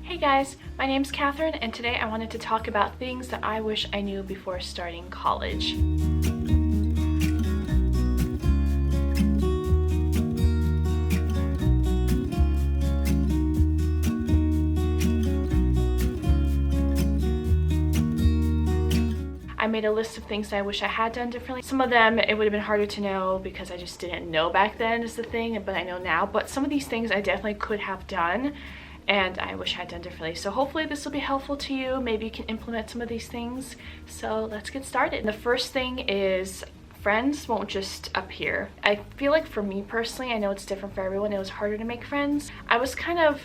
Hey guys, my name's Catherine, and today I wanted to talk about things that I wish I knew before starting college. I made a list of things that I wish I had done differently. Some of them it would have been harder to know because I just didn't know back then is the thing, but I know now. But some of these things I definitely could have done and I wish I had done differently. So hopefully this will be helpful to you. Maybe you can implement some of these things. So let's get started. The first thing is friends won't just appear. I feel like for me personally, I know it's different for everyone, it was harder to make friends. I was kind of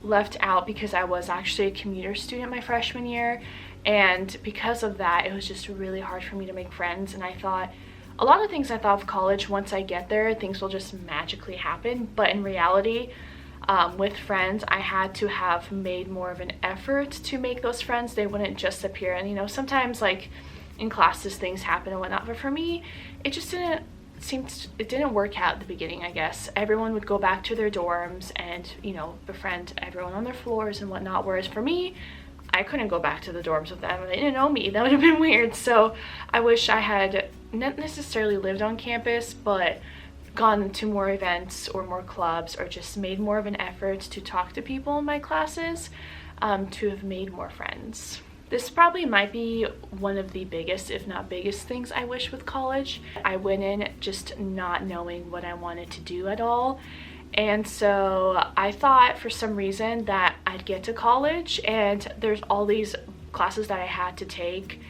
left out because I was actually a commuter student my freshman year, and because of that it was just really hard for me to make friends. And I thought a lot of things I thought of college, once I get there things will just magically happen, but in reality with friends I had to have made more of an effort to make those friends. They wouldn't just appear, and you know, sometimes like in classes things happen and whatnot, but for me it just didn't work out at the beginning. I guess everyone would go back to their dorms and, you know, befriend everyone on their floors and whatnot, whereas for me I couldn't go back to the dorms with them. They didn't know me. That would have been weird. So I wish I had not necessarily lived on campus, but gone to more events or more clubs, or just made more of an effort to talk to people in my classes, to have made more friends. This probably might be one of the biggest, if not biggest, things I wish with college. I went in just not knowing what I wanted to do at all. And so I thought for some reason that I'd get to college and there's all these classes that I had to take.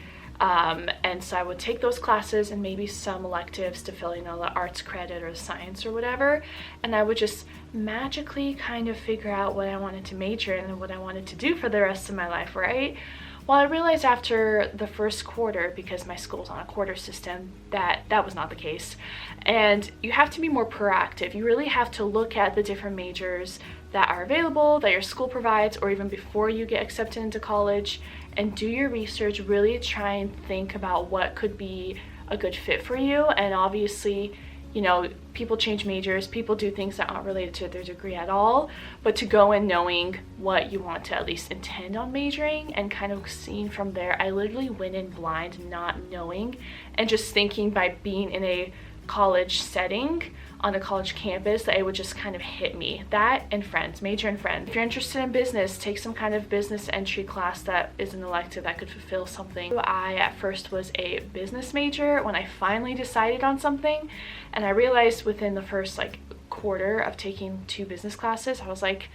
And so I would take those classes and maybe some electives to fill, you know, the arts credit or the science or whatever. And I would just magically kind of figure out what I wanted to major in and what I wanted to do for the rest of my life, right? Well, I realized after the first quarter, because my school's on a quarter system, that was not the case. And you have to be more proactive. You really have to look at the different majors that are available, that your school provides, or even before you get accepted into college, and do your research. Really try and think about what could be a good fit for you. And obviously, you know, people change majors, people do things that aren't related to their degree at all, but to go in knowing what you want to at least intend on majoring and kind of seeing from there. I literally went in blind, not knowing, and just thinking by being in a college setting on a college campus that it would just kind of hit me. That and friends, major in friends. If you're interested in business, take some kind of business entry class that is an elective that could fulfill something. I at first was a business major when I finally decided on something, and I realized within the first like quarter of taking 2 business classes, I was like,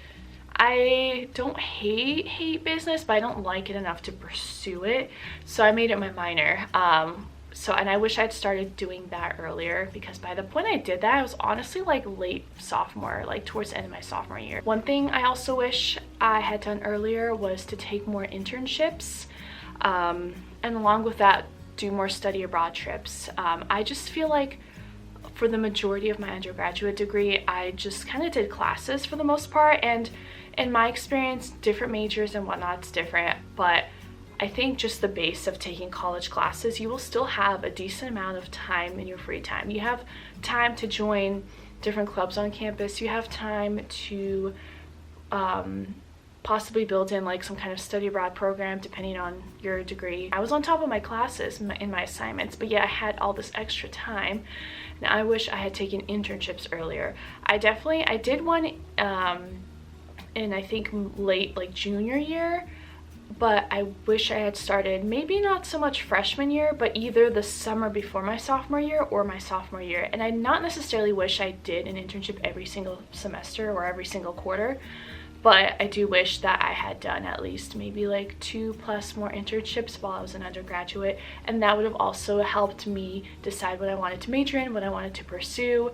I don't hate business, but I don't like it enough to pursue it. So I made it my minor. And I wish I'd started doing that earlier, because by the point I did that, I was honestly like late sophomore, like towards the end of my sophomore year. One thing I also wish I had done earlier was to take more internships, and along with that, do more study abroad trips. I just feel like for the majority of my undergraduate degree, I just kind of did classes for the most part, and in my experience, different majors and whatnot's different, but I think just the base of taking college classes, you will still have a decent amount of time in your free time. You have time to join different clubs on campus. You have time to possibly build in like some kind of study abroad program depending on your degree. I was on top of my classes in my assignments, but yeah, I had all this extra time. Now I wish I had taken internships earlier. I did one in I think late like junior year, but I wish I had started maybe not so much freshman year, but either the summer before my sophomore year or my sophomore year. And I not necessarily wish I did an internship every single semester or every single quarter, but I do wish that I had done at least maybe like 2+ more internships while I was an undergraduate, and that would have also helped me decide what I wanted to major in, what I wanted to pursue.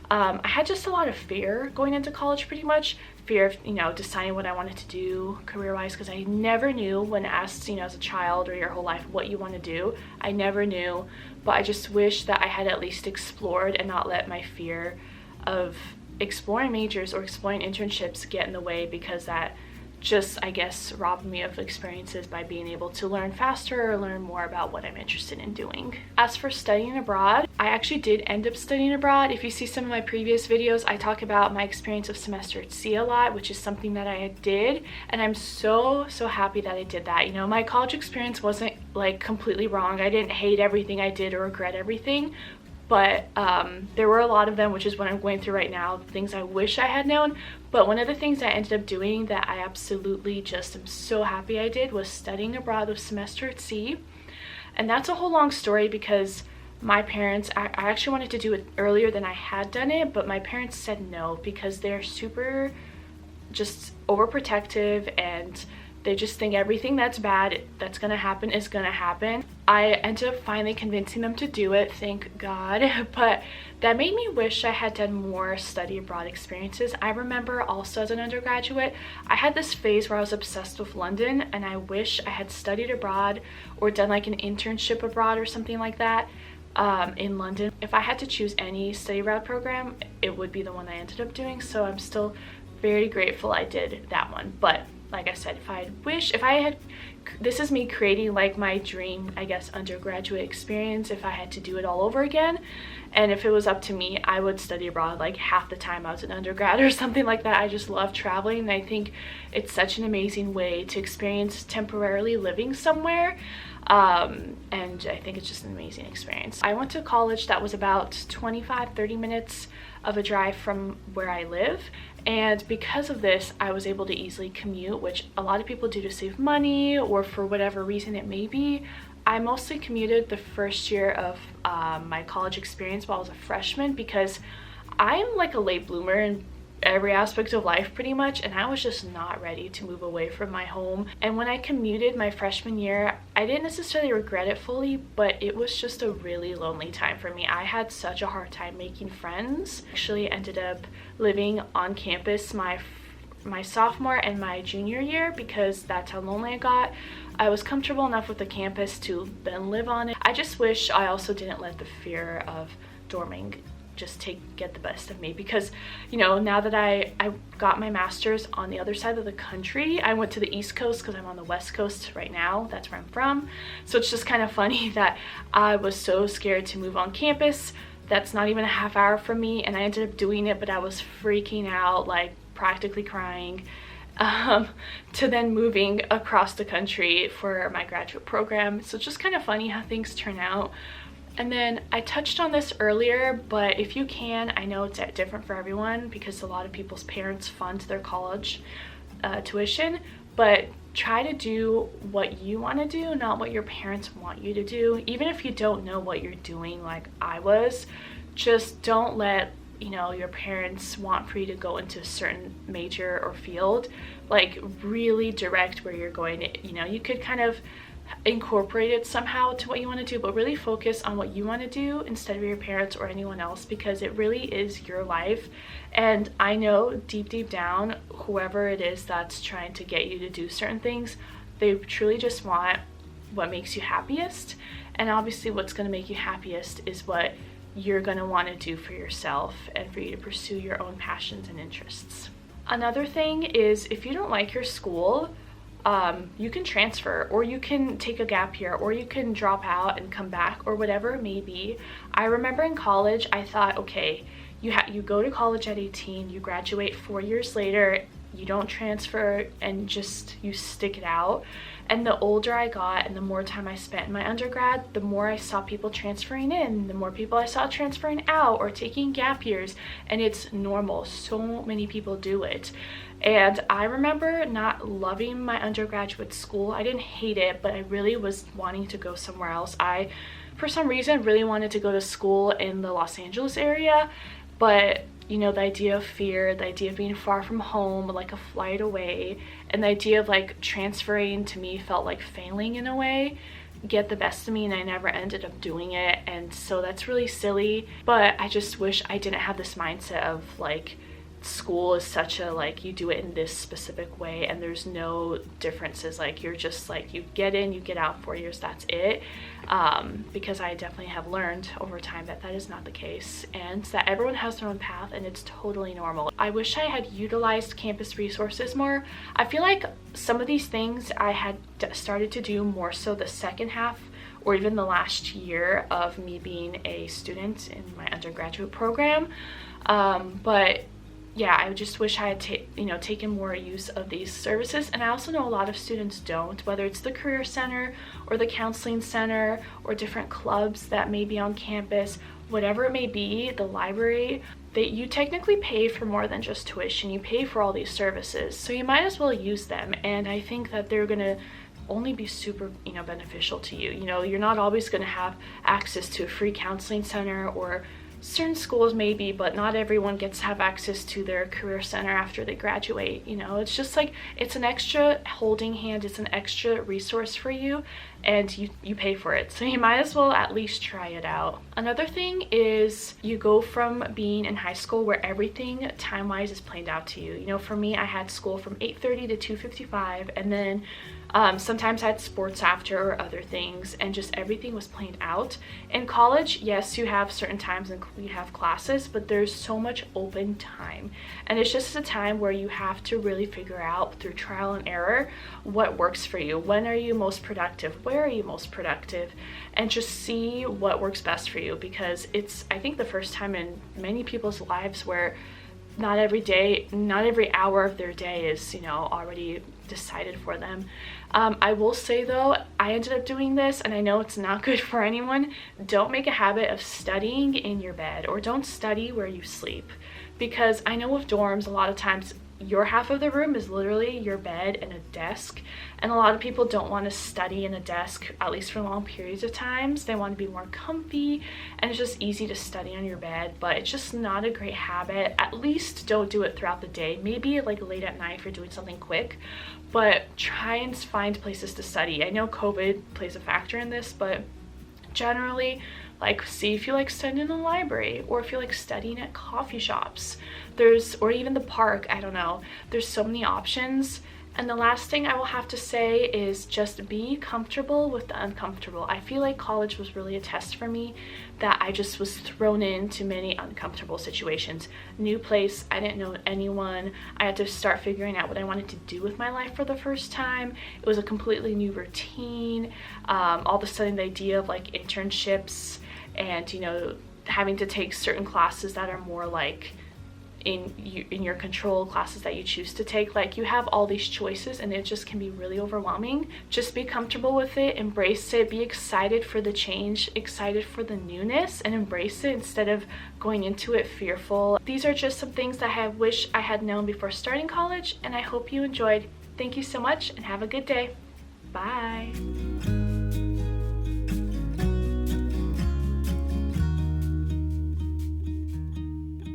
I had just a lot of fear going into college, pretty much fear of, you know, deciding what I wanted to do career-wise, because I never knew when asked, you know, as a child or your whole life what you want to do. I never knew, but I just wish that I had at least explored and not let my fear of exploring majors or exploring internships get in the way, because that just, I guess, robbed me of experiences by being able to learn faster or learn more about what I'm interested in doing. As for studying abroad, I actually did end up studying abroad. If you see some of my previous videos, I talk about my experience of semester at sea a lot, which is something that I did, and I'm so happy that I did that. You know, my college experience wasn't like completely wrong. I didn't hate everything I did or regret everything, but there were a lot of them, which is what I'm going through right now, things I wish I had known. But one of the things I ended up doing that I absolutely just am so happy I did was studying abroad with semester at sea. And that's a whole long story because my parents, I actually wanted to do it earlier than I had done it, but my parents said no because they're super just overprotective, and they just think everything that's bad that's gonna happen is gonna happen. I ended up finally convincing them to do it, thank God, but that made me wish I had done more study abroad experiences. I remember also as an undergraduate, I had this phase where I was obsessed with London, and I wish I had studied abroad or done like an internship abroad or something like that in London. If I had to choose any study abroad program, it would be the one I ended up doing, so I'm still very grateful I did that one. But like I said, this is me creating like my dream, I guess, undergraduate experience if I had to do it all over again. And if it was up to me, I would study abroad like half the time I was an undergrad or something like that. I just love traveling, and I think it's such an amazing way to experience temporarily living somewhere. And I think it's just an amazing experience. I went to college that was about 25-30 minutes of a drive from where I live, and because of this I was able to easily commute, which a lot of people do to save money or for whatever reason it may be. I mostly commuted the first year of my college experience while I was a freshman because I'm like a late bloomer in every aspect of life pretty much, and I was just not ready to move away from my home. And when I commuted my freshman year, I didn't necessarily regret it fully, but it was just a really lonely time for me. I had such a hard time making friends. Actually ended up living on campus my sophomore and my junior year because that's how lonely I got. I was comfortable enough with the campus to then live on it. I just wish I also didn't let the fear of dorming just get the best of me, because you know, now that I got my master's on the other side of the country, I went to the East Coast because I'm on the West Coast right now, that's where I'm from. So it's just kind of funny that I was so scared to move on campus. That's not even a half hour from me, and I ended up doing it, but I was freaking out, like practically crying, to then moving across the country for my graduate program. So it's just kind of funny how things turn out. And then I touched on this earlier, but if you can, I know it's different for everyone because a lot of people's parents fund their college tuition, but try to do what you want to do, not what your parents want you to do. Even if you don't know what you're doing like I was, just don't let, you know, your parents want for you to go into a certain major or field. Like really direct where you're going. You know, you could kind of incorporate it somehow to what you want to do, but really focus on what you want to do instead of your parents or anyone else, because it really is your life. And I know deep down, whoever it is that's trying to get you to do certain things, they truly just want what makes you happiest. And obviously what's going to make you happiest is what you're going to want to do for yourself and for you to pursue your own passions and interests. Another thing is, if you don't like your school, you can transfer, or you can take a gap year, or you can drop out and come back, or whatever it may be. I remember in college, I thought, okay, you go to college at 18, you graduate 4 years later, you don't transfer, and just you stick it out. And the older I got and the more time I spent in my undergrad, the more I saw people transferring in, the more people I saw transferring out or taking gap years, and it's normal. So many people do it. And I remember not loving my undergraduate school. I didn't hate it, but I really was wanting to go somewhere else. I, for some reason, really wanted to go to school in the Los Angeles area, but you know, the idea of fear, the idea of being far from home, like a flight away, and the idea of like transferring to me felt like failing in a way, get the best of me, and I never ended up doing it. And so that's really silly, but I just wish I didn't have this mindset of like school is such a, like, you do it in this specific way and there's no differences, like you're just like, you get in, you get out, 4 years, that's it. Because I definitely have learned over time that that is not the case, and that everyone has their own path and it's totally normal. I wish I had utilized campus resources more. I feel like some of these things I had started to do more so the second half or even the last year of me being a student in my undergraduate program. But yeah, I just wish I had taken more use of these services. And I also know a lot of students don't, whether it's the Career Center or the Counseling Center or different clubs that may be on campus, whatever it may be, the library, that you technically pay for more than just tuition. You pay for all these services, so you might as well use them. And I think that they're gonna only be super beneficial to you. You're not always going to have access to a free counseling center, or certain schools maybe, but not everyone gets to have access to their career center after they graduate. It's just like, it's an extra holding hand, it's an extra resource for you, and you pay for it, so you might as well at least try it out. Another thing is, you go from being in high school where everything time-wise is planned out to you. For me, I had school from 8:30 to 2:55, and then sometimes I had sports after or other things, and just everything was planned out. In college, yes, you have certain times and you have classes, but there's so much open time, and it's just a time where you have to really figure out through trial and error what works for you. When are you most productive? Where are you most productive? And just see what works best for you, because it's, I think, the first time in many people's lives where not every hour of their day is already decided for them. I will say though, I ended up doing this, and I know it's not good for anyone. Don't make a habit of studying in your bed, or don't study where you sleep, because I know with dorms, a lot of times your half of the room is literally your bed and a desk, and a lot of people don't want to study in a desk, at least for long periods of times. They want to be more comfy, and it's just easy to study on your bed, but it's just not a great habit. At least don't do it throughout the day. Maybe like late at night if you're doing something quick, but try and find places to study. I know COVID plays a factor in this, but generally, like, see if you like studying in the library, or if you like studying at coffee shops, or even the park. I don't know, there's so many options. And the last thing I will have to say is just be comfortable with the uncomfortable. I feel like college was really a test for me, that I just was thrown into many uncomfortable situations. New place, I didn't know anyone. I had to start figuring out what I wanted to do with my life for the first time. It was a completely new routine. All of a sudden, the idea of like internships and having to take certain classes that are more like in your control, classes that you choose to take, like, you have all these choices and it just can be really overwhelming. Just be comfortable with it, embrace it, be excited for the change, excited for the newness, and embrace it instead of going into it fearful. These are just some things that I wish I had known before starting college, and I hope you enjoyed. Thank you so much and have a good day. Bye.